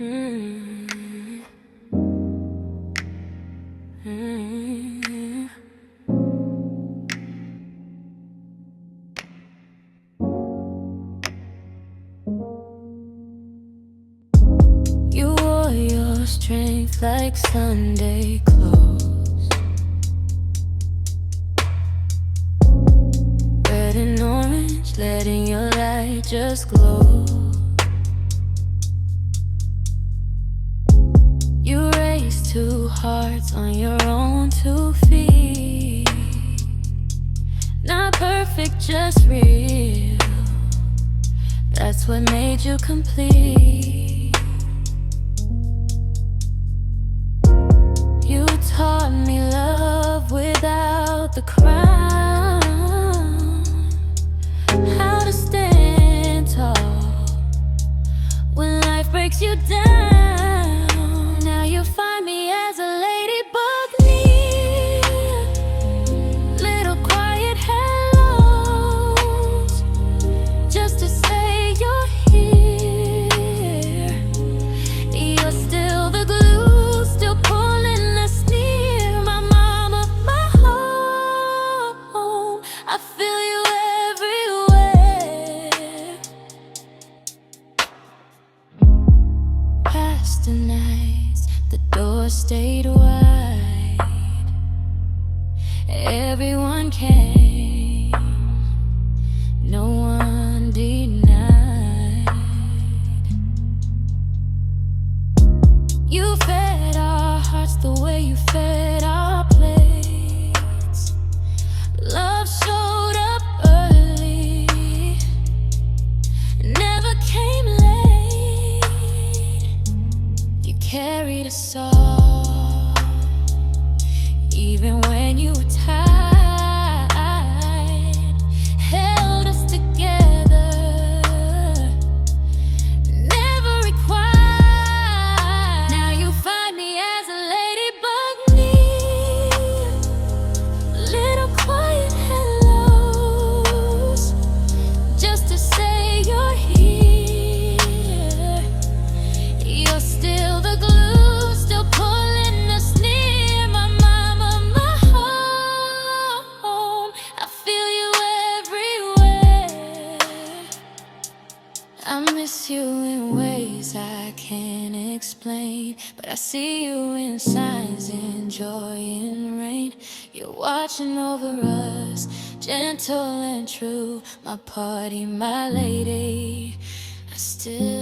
Mm-hmm. Mm-hmm. You wore your strength like Sunday clothes, red and orange, letting your light just glow. You raised two hearts on your own 2 feet. Not perfect, just real. That's what made you complete. You taught me love without the crown, how to stand tall when life breaks you down. Now you find me as a ladybug near, little quiet hellos, just to say you're here. You're still the glue, still pulling us near. My mama, my home, I feel you everywhere. Past the nights, the door stayed wide. Everyone came, no one denied. You fed our hearts the way you fed our plates. Love showed up early, never came late. You carried us all, even when you were tired, held us together, never required. Now you find me as a ladybug near, little quiet hellos, just to say you're here. You're still the glue, still pulling us near. My mama, my home, I feel you everywhere. I miss you in ways I can't explain, but I see you in signs, in joy, in rain. You're watching over us, gentle and true. My party, my lady, I still